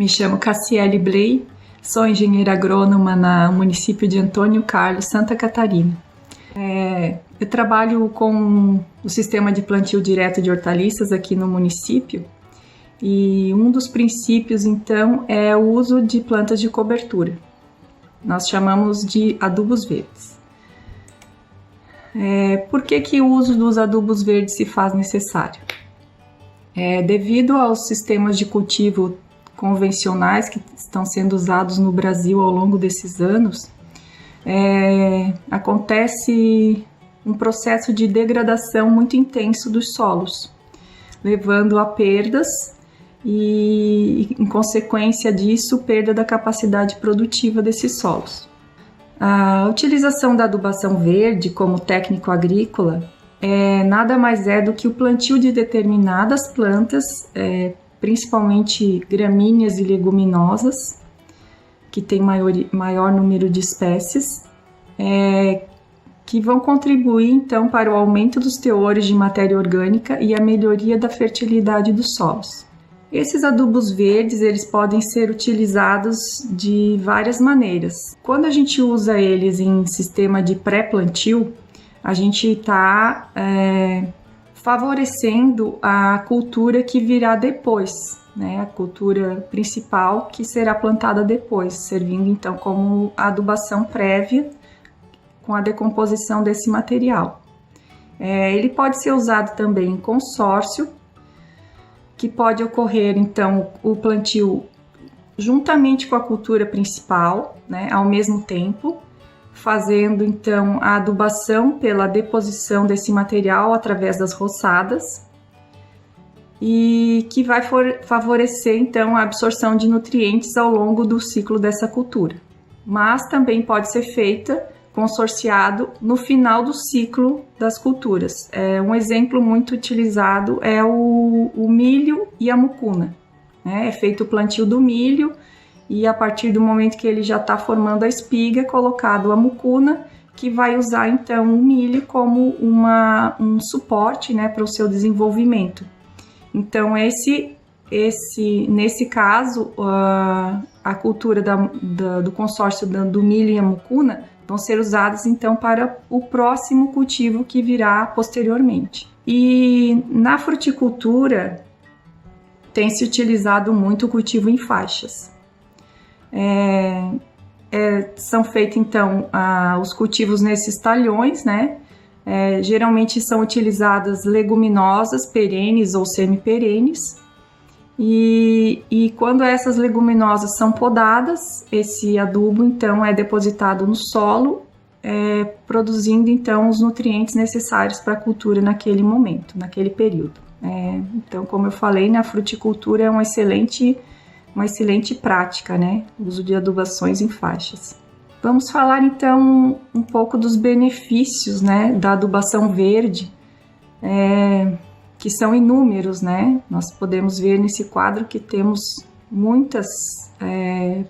Me chamo Cassiele Bley, sou engenheira agrônoma no município de Antônio Carlos, Santa Catarina. Eu trabalho com o sistema de plantio direto de hortaliças aqui no município e um dos princípios, então, é o uso de plantas de cobertura. Nós chamamos de adubos verdes. Por que o uso dos adubos verdes se faz necessário? Devido aos sistemas de cultivo convencionais que estão sendo usados no Brasil ao longo desses anos, acontece um processo de degradação muito intenso dos solos, levando a perdas e, em consequência disso, perda da capacidade produtiva desses solos. A utilização da adubação verde como técnico agrícola nada mais é do que o plantio de determinadas plantas, principalmente gramíneas e leguminosas, que tem maior número de espécies, que vão contribuir então para o aumento dos teores de matéria orgânica e a melhoria da fertilidade dos solos. Esses adubos verdes, eles podem ser utilizados de várias maneiras. Quando a gente usa eles em sistema de pré-plantio, a gente está favorecendo a cultura que virá depois, né? A cultura principal que será plantada depois, servindo então como adubação prévia com a decomposição desse material. Ele pode ser usado também em consórcio, que pode ocorrer então o plantio juntamente com a cultura principal, né, ao mesmo tempo, fazendo então a adubação pela deposição desse material através das roçadas e que vai favorecer então a absorção de nutrientes ao longo do ciclo dessa cultura. Mas também pode ser feita consorciado no final do ciclo das culturas. Um exemplo muito utilizado é o milho e a mucuna. É feito o plantio do milho e a partir do momento que ele já está formando a espiga, é colocado a mucuna, que vai usar então o milho como um suporte, né, para o seu desenvolvimento. Então nesse caso, a cultura do consórcio do milho e a mucuna vão ser usadas então para o próximo cultivo que virá posteriormente. E na fruticultura tem se utilizado muito o cultivo em faixas. São feitos então os cultivos nesses talhões, né? Geralmente são utilizadas leguminosas perenes ou semi-perenes. E quando essas leguminosas são podadas, esse adubo então é depositado no solo, produzindo então os nutrientes necessários para a cultura naquele momento, naquele período. Então, como eu falei, na fruticultura é uma excelente prática, né? O uso de adubações em faixas. Vamos falar então um pouco dos benefícios, né, da adubação verde, que são inúmeros, né? Nós podemos ver nesse quadro que temos muitas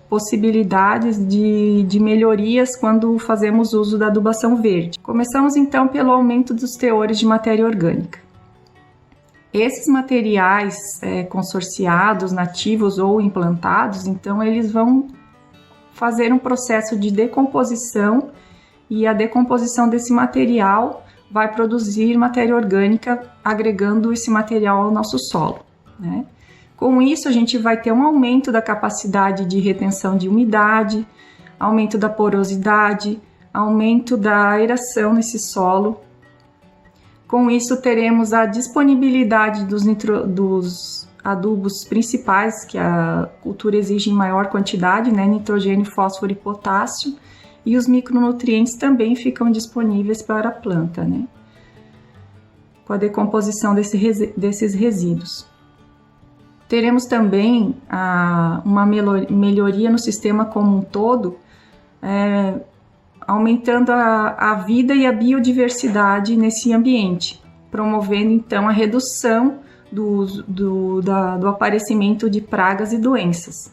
possibilidades de melhorias quando fazemos uso da adubação verde. Começamos então pelo aumento dos teores de matéria orgânica. Esses materiais consorciados, nativos ou implantados, então eles vão fazer um processo de decomposição e a decomposição desse material vai produzir matéria orgânica, agregando esse material ao nosso solo, né? Com isso, a gente vai ter um aumento da capacidade de retenção de umidade, aumento da porosidade, aumento da aeração nesse solo. Com isso, teremos a disponibilidade dos adubos principais, que a cultura exige em maior quantidade, né? Nitrogênio, fósforo e potássio. E os micronutrientes também ficam disponíveis para a planta, né? Com a decomposição desses resíduos. Teremos também uma melhoria no sistema como um todo, aumentando a vida e a biodiversidade nesse ambiente, promovendo então a redução do aparecimento de pragas e doenças.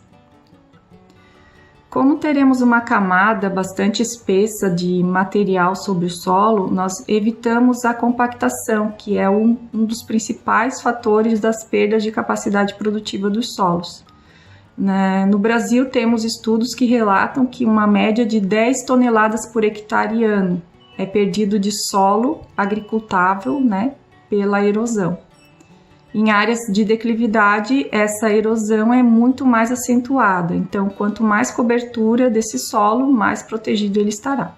Como teremos uma camada bastante espessa de material sobre o solo, nós evitamos a compactação, que é um dos principais fatores das perdas de capacidade produtiva dos solos. No Brasil, temos estudos que relatam que uma média de 10 toneladas por hectare ano é perdido de solo agricultável, né, pela erosão. Em áreas de declividade, essa erosão é muito mais acentuada. Então, quanto mais cobertura desse solo, mais protegido ele estará.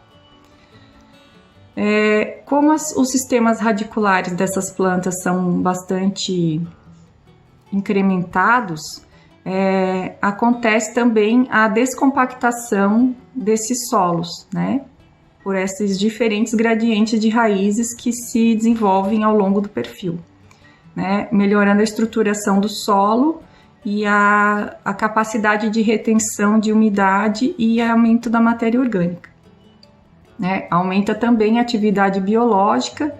Como os sistemas radiculares dessas plantas são bastante incrementados, acontece também a descompactação desses solos, né? Por esses diferentes gradientes de raízes que se desenvolvem ao longo do perfil, né? Melhorando a estruturação do solo e a capacidade de retenção de umidade e aumento da matéria orgânica, né? Aumenta também a atividade biológica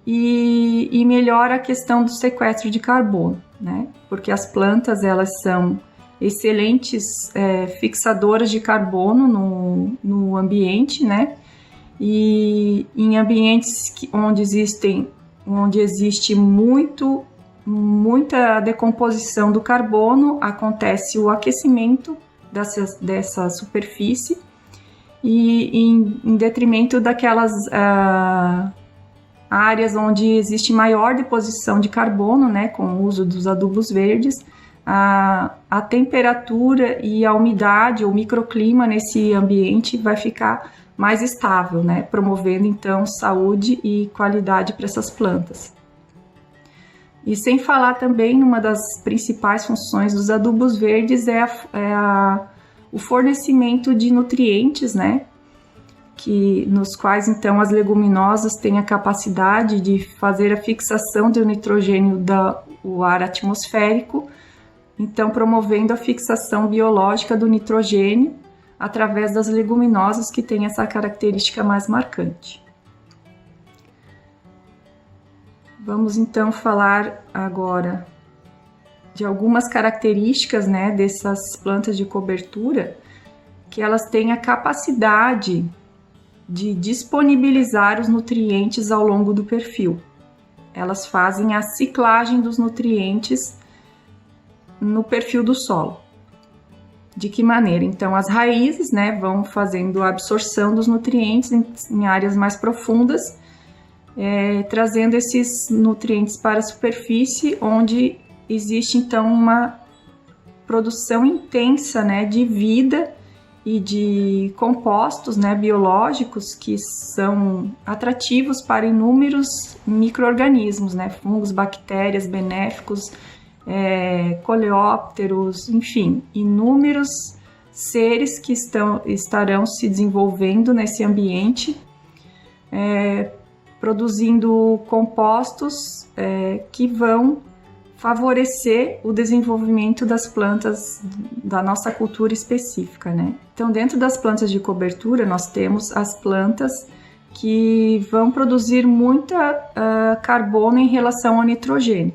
e melhora a questão do sequestro de carbono, né? Porque as plantas, elas são excelentes fixadoras de carbono no ambiente, né? E em ambientes onde existe muita decomposição do carbono, acontece o aquecimento dessa superfície e em detrimento daquelas áreas onde existe maior deposição de carbono, né, com o uso dos adubos verdes, a temperatura e a umidade ou microclima nesse ambiente vai ficar mais estável, né, promovendo então saúde e qualidade para essas plantas. E sem falar também, uma das principais funções dos adubos verdes o fornecimento de nutrientes, né, nos quais então as leguminosas têm a capacidade de fazer a fixação do nitrogênio do ar atmosférico, então promovendo a fixação biológica do nitrogênio através das leguminosas, que têm essa característica mais marcante. Vamos então falar agora de algumas características, né, dessas plantas de cobertura, que elas têm a capacidade de disponibilizar os nutrientes ao longo do perfil. Elas fazem a ciclagem dos nutrientes no perfil do solo. De que maneira? Então, as raízes, né, vão fazendo a absorção dos nutrientes em áreas mais profundas, trazendo esses nutrientes para a superfície, onde existe então uma produção intensa, né, de vida e de compostos, né, biológicos que são atrativos para inúmeros micro-organismos, né, fungos, bactérias, benéficos, coleópteros, enfim, inúmeros seres que estarão se desenvolvendo nesse ambiente, produzindo compostos que vão favorecer o desenvolvimento das plantas da nossa cultura específica, né? Então, dentro das plantas de cobertura, nós temos as plantas que vão produzir muita carbono em relação ao nitrogênio.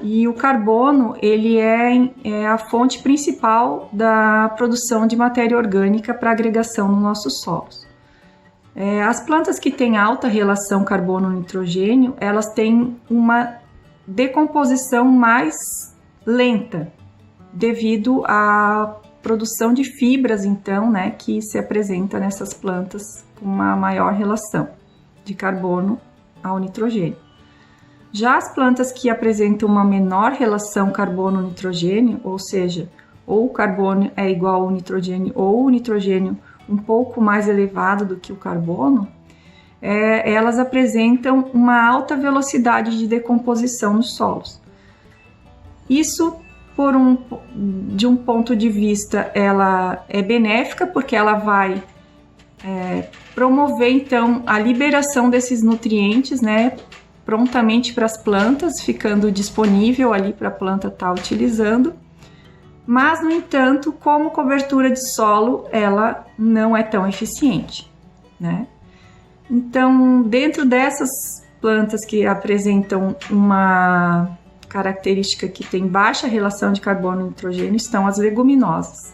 E o carbono, ele é a fonte principal da produção de matéria orgânica para agregação nos nossos solos. As plantas que têm alta relação carbono-nitrogênio, elas têm uma decomposição mais lenta, devido à produção de fibras, então, né, que se apresenta nessas plantas com uma maior relação de carbono ao nitrogênio. Já as plantas que apresentam uma menor relação carbono-nitrogênio, ou seja, ou o carbono é igual ao nitrogênio ou o nitrogênio um pouco mais elevado do que o carbono, elas apresentam uma alta velocidade de decomposição nos solos. Isso, de um ponto de vista, ela é benéfica, porque ela vai promover então a liberação desses nutrientes, né, prontamente para as plantas, ficando disponível ali para a planta estar utilizando. Mas, no entanto, como cobertura de solo, ela não é tão eficiente, né? Então, dentro dessas plantas que apresentam uma característica que tem baixa relação de carbono e nitrogênio, estão as leguminosas.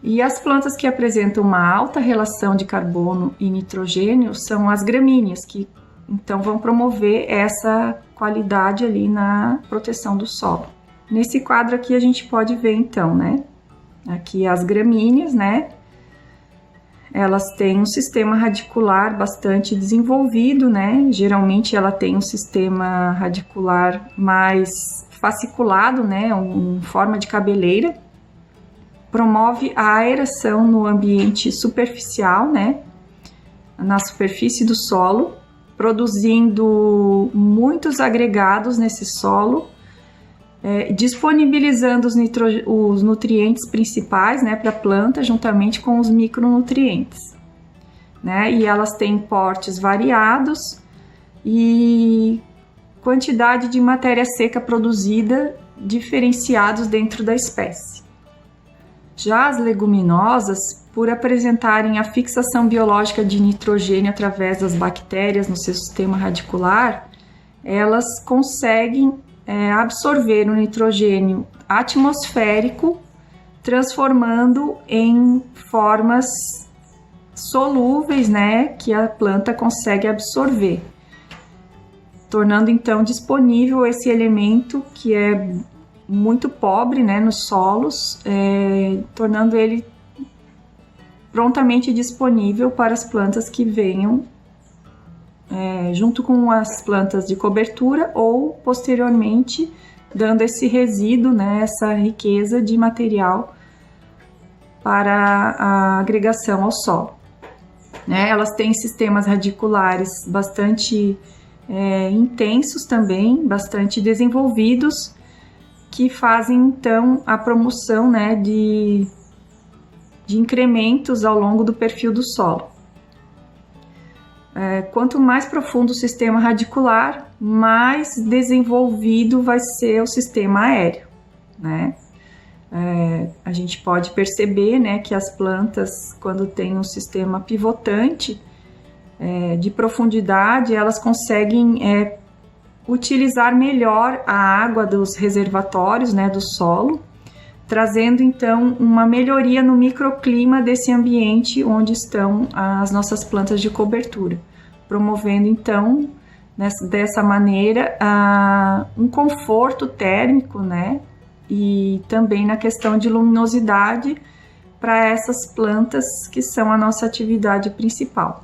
E as plantas que apresentam uma alta relação de carbono e nitrogênio são as gramíneas, que então vão promover essa qualidade ali na proteção do solo. Nesse quadro aqui a gente pode ver então, né? Aqui as gramíneas, né? Elas têm um sistema radicular bastante desenvolvido, né? Geralmente ela tem um sistema radicular mais fasciculado, né? Em forma de cabeleira. Promove a aeração no ambiente superficial, né? Na superfície do solo, produzindo muitos agregados nesse solo, disponibilizando os nutrientes principais, né, para a planta, juntamente com os micronutrientes, né? E elas têm portes variados e quantidade de matéria seca produzida diferenciados dentro da espécie. Já as leguminosas, por apresentarem a fixação biológica de nitrogênio através das bactérias no seu sistema radicular, elas conseguem absorver o nitrogênio atmosférico, transformando em formas solúveis, né, que a planta consegue absorver, tornando então disponível esse elemento que é muito pobre, né, nos solos, tornando ele prontamente disponível para as plantas que venham junto com as plantas de cobertura ou posteriormente dando esse resíduo, né, essa riqueza de material para a agregação ao solo. Né? Elas têm sistemas radiculares bastante intensos também, bastante desenvolvidos, que fazem então a promoção, né, de incrementos ao longo do perfil do solo. Quanto mais profundo o sistema radicular, mais desenvolvido vai ser o sistema aéreo, né? A gente pode perceber, né, que as plantas, quando tem um sistema pivotante de profundidade, elas conseguem utilizar melhor a água dos reservatórios, né, do solo, trazendo então uma melhoria no microclima desse ambiente onde estão as nossas plantas de cobertura, promovendo então dessa maneira um conforto térmico, né? E também na questão de luminosidade para essas plantas que são a nossa atividade principal.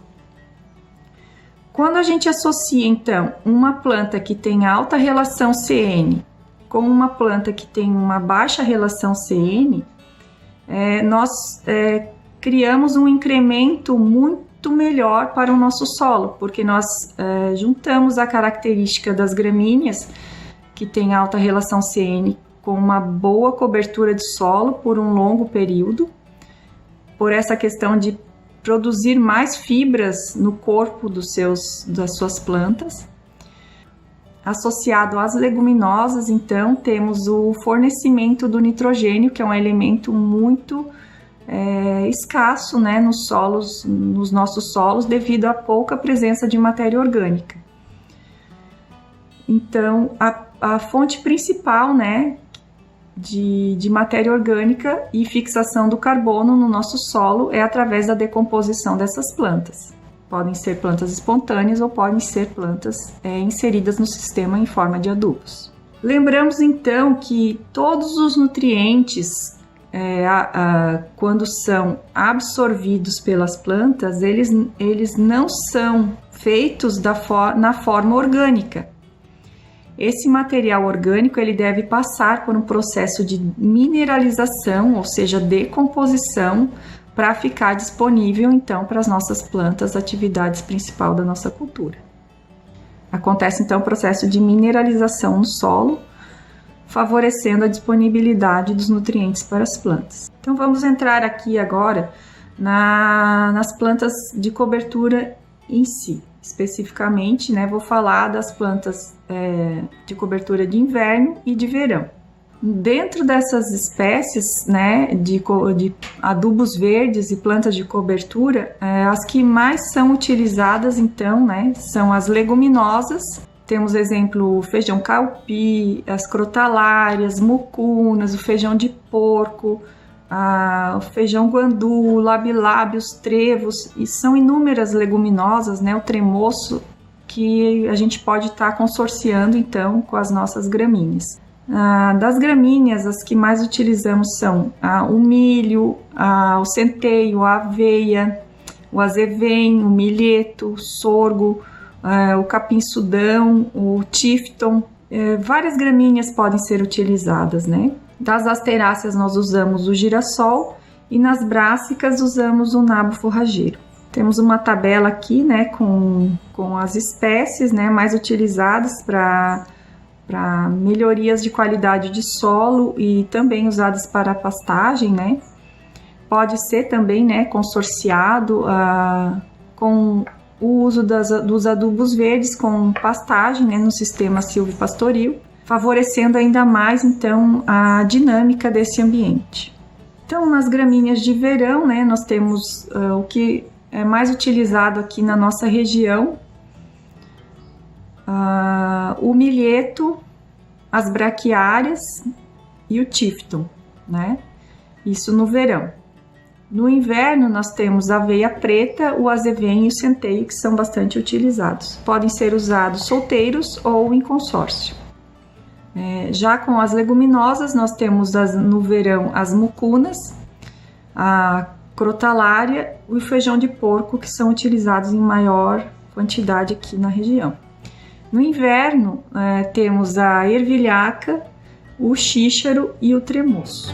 Quando a gente associa então uma planta que tem alta relação CN com uma planta que tem uma baixa relação CN, nós criamos um incremento muito melhor para o nosso solo, porque nós juntamos a característica das gramíneas, que tem alta relação CN, com uma boa cobertura de solo por um longo período, por essa questão de produzir mais fibras no corpo das suas plantas. Associado às leguminosas, então, temos o fornecimento do nitrogênio, que é um elemento muito escasso, né, nos nossos solos, devido à pouca presença de matéria orgânica. Então, a fonte principal, né, de matéria orgânica e fixação do carbono no nosso solo é através da decomposição dessas plantas. Podem ser plantas espontâneas ou podem ser plantas inseridas no sistema em forma de adubos. Lembramos então que todos os nutrientes, quando são absorvidos pelas plantas, eles não são feitos na forma orgânica. Esse material orgânico ele deve passar por um processo de mineralização, ou seja, decomposição, para ficar disponível então para as nossas plantas, atividades principal da nossa cultura. Acontece então o processo de mineralização no solo, favorecendo a disponibilidade dos nutrientes para as plantas. Então vamos entrar aqui agora nas plantas de cobertura em si. Especificamente, né, vou falar das plantas de cobertura de inverno e de verão. Dentro dessas espécies, né, de adubos verdes e plantas de cobertura, as que mais são utilizadas, então, né, são as leguminosas. Temos exemplo o feijão caupi, as crotalárias, mucunas, o feijão de porco, o feijão guandu, labilábios, trevos, e são inúmeras leguminosas, né, o tremoço, que a gente pode estar consorciando então com as nossas gramíneas. Das gramíneas, as que mais utilizamos são o milho, o centeio, a aveia, o azevém, o milheto, o sorgo, o capim-sudão, o tifton. Várias gramíneas podem ser utilizadas, né? Das asteráceas nós usamos o girassol e nas brássicas usamos o nabo forrageiro. Temos uma tabela aqui, né, com as espécies, né, mais utilizadas para melhorias de qualidade de solo e também usadas para pastagem, né? Pode ser também, né, consorciado com o uso dos adubos verdes com pastagem, né, no sistema silvopastoril, favorecendo ainda mais, então, a dinâmica desse ambiente. Então, nas gramíneas de verão, né, nós temos o que é mais utilizado aqui na nossa região, o milheto, as braquiárias e o tifton, né? Isso no verão. No inverno, nós temos a aveia preta, o azevém e o centeio, que são bastante utilizados. Podem ser usados solteiros ou em consórcio. Já com as leguminosas, nós temos no verão as mucunas, a crotalária e o feijão de porco, que são utilizados em maior quantidade aqui na região. No inverno, temos a ervilhaca, o xíxaro e o tremoço.